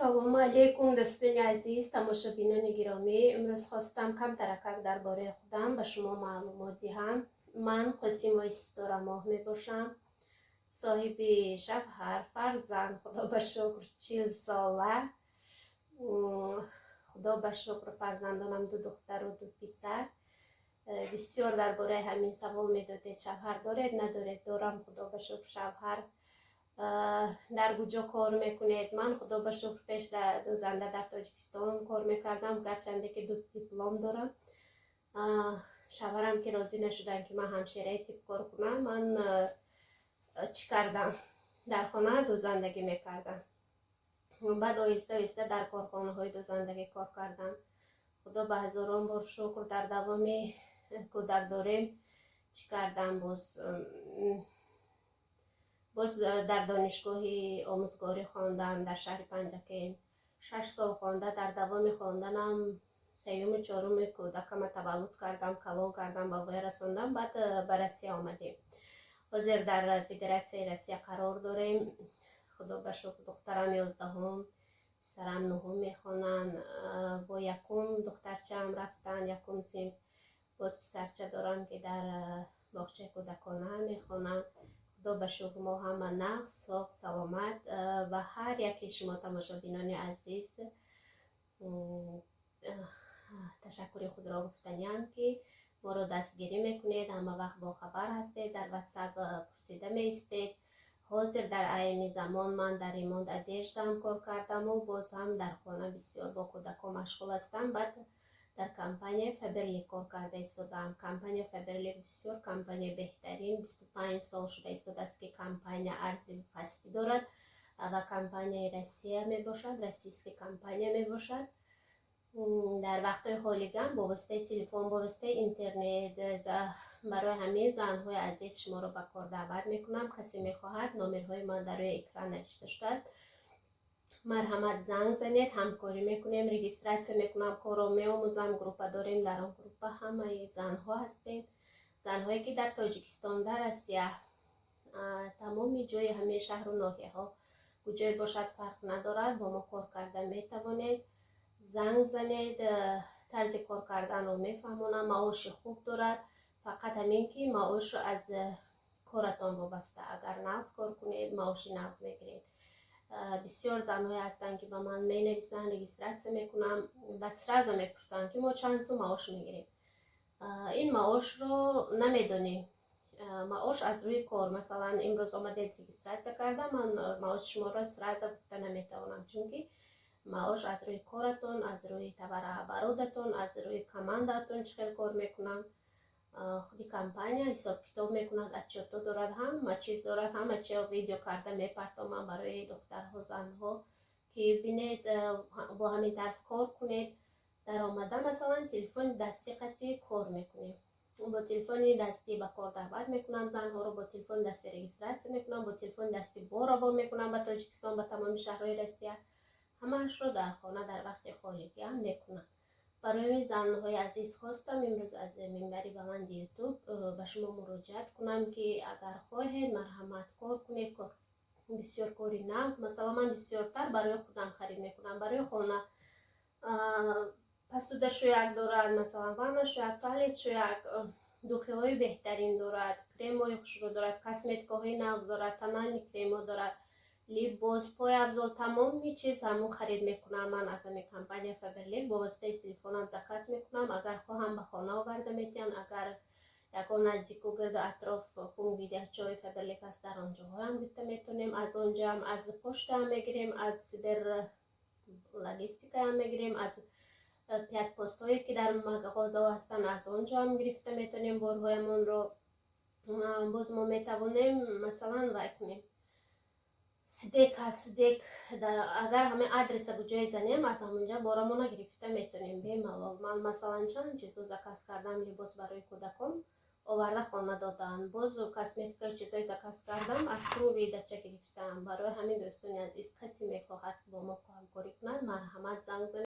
салому алейкум дӯстони азиз, тамошобинони гиромӣ. Имрӯз хостам камтаракак дар бораи худам ба шумо маълумот диҳам. Ман Қосимои Ситорамоҳ мебошам. соҳиби шавҳар, фарзанд, худо ба шукр 40 сола. худо ба шукр фарзандонам 2 духтару 2 писар. бисёр дар бораи ҳамин савол медодед, шавҳар доред, надоред? Дорам, худо ба шукр шавҳар. дар куҷо кор мекунед? Ман худо ба шукр пеш дозанда дар Тоҷикистон кор мекардам, гарчанде ки 2 диплом дорам. шавҳарам ки розӣ нашуданд ки ман ҳамшираи тиб кор кунам. Ман чӣ кардам? Дар хона дозандагӣ мекардам. баъд оҳиста оҳиста дар корхонаҳои дозандагӣ кор кардам. худо ба ҳазорон бор шукр. дар давоми кӯдакдорим чӣ кардам? боз дар донишгоҳи омӯзгорӣ хондам дар шаҳри Панҷакен. 6 сол хонда дар давоми хонданам 3-ю 4-уми кӯдакама таваллуд кардам, калон кардам, ба воя расондам. баъд ба Россия омадем. ҳозир дар Федератсияи Россия қарор дорем. худо ба шукр духтарам 11-ум, писарам 9-ум мехонанд. бо 1-ум духтарчаам рафтанд 1-ум синф. боз писарча дорам ки дар боғчаи кӯдакона мехонанд. худо ба шукр мо ҳама нағз, соғ, саломат. ва ҳар яки шумо тамошобинони азиз ташаккури худро гуфтаниам ки моро дастгирӣ мекунед, ҳама вақт бохабар ҳастед, дар ватсап пурсида меистед. ҳозир дар айни замон ман дар ремонт одеждаам кор кардаму боз ҳам дар хона бисёр бо кӯдакон машғул ҳастам. баъд дар компанияи Фаберлик кор карда истодам. компанияи Фаберлик бисёр компания беҳтарин, 25 сол шуда истодааст ки компания арзи фаслӣ дорад ва компанияи Россия мебошад, российский компания мебошад. дар вақтҳои ҳолигам бо воситаи телефон, бо воситаи интернет, барои ҳамин занҳои азиз шуморо ба кор даъват мекунам. касе мехоҳад, номерҳои ман дар рӯи экран навишта шудааст. марҳамат, занг занед, ҳамкорӣ мекунем, регистратсия мекунам, корро меомӯзам. группа дорем, дар он группа ҳамаи занҳо ҳастем. занҳое ки дар Тоҷикистон, дар Россия, тамоми ҷои ҳамаи шаҳру ноҳияҳо, куҷое бошад фарқ надорад, бо мо кор карда метавонед. занг занед, тарзи кор карданро мефаҳмонам. маоши хуб дорад. фақат ҳамин ки маош аз коратон вобаста. агар нағз кор кунед, маоши нағз мегиред. бисёр занҳое ҳастанд ки ба ман менависанд, регистратсия мекунам, баъд сразу мепурсанд ки мо чанд сум маош мегирем. ин маошро намедонем. маош аз рӯи кор, масалан имрӯз омадед регистратсия карда, ман маоши шуморо сразу гуфта наметавонам, чунки маош аз рӯи коратон, аз рӯи товарооборотатон, аз рӯи командаатон чӣ хел кор мекунам. худи компания ҳисоб китоб мекунад, отчётҳо дорад, ҳама чиз дорад, ҳама чиз видео карда мепартомам барои духтарҳо, занҳо ки бинед, бо ҳамин тарз кор кунед. дар омада масалан телефони дастӣ қатъи кор мекунем. бо телефони дастӣ ба кор даъват мекунам занҳоро, бо телефони дастӣ регистратсия мекунам, бо телефони дастӣ бо равон мекунам ба Тоҷикистон, ба тамоми шаҳрҳои Россия. ҳамаашро дар хона дар вақти холигиам мекунам. барои занҳои азиз хостам имрӯз аз минбари баланди ютуб ба шумо муроҷиат кунам ки агар хоҳед, марҳамат кор кунед. бисёр кори нағз, масалан ман бисёртар барои худам харид мекунам. барои хона посудашӯяк дорад, масалан ваннашӯяк, туалетшӯяк, духиҳои беҳтарин дорад, кремҳои хушрӯ дорад, косметикаҳои нағз дорад, тональни кремҳо дорад, либос, пойафзол, тамоми чиз ҳамон харид мекунам. ман аз ҳамин компания Фаберлик бо воситаи телефонам заказ мекунам. агар хоҳам ба хона оварда метиҳам. агар ягон наздику гирду атроф пункт видеочаҳои Фаберлик аст, дар онҷоҳоам гирифта метавонем. аз онҷаам аз почтаам мегирем, аз сибер логистикаам мегирем, аз пиатпостҳое ки дар мағозаҳо ҳастанд, аз онҷаам гирифта метавонем борҳоямонро. боз мо метавонем масалан вай кунем. сидек ҳаст, сидек агар ҳамин адреса куҷое занем, аз ҳамонҷа борамона гирифта метавонем бемалол. ман масалан чанд чизо заказ кардам, либос барои кӯдакон оварда хона доданд. боз косметика чизои заказ кардам, аз пункт видеоча гирифтам. барои ҳамин дӯстони азиз, касе мехоҳад ки бо мо ҳамкорӣ кунад, марҳамат, занг занед.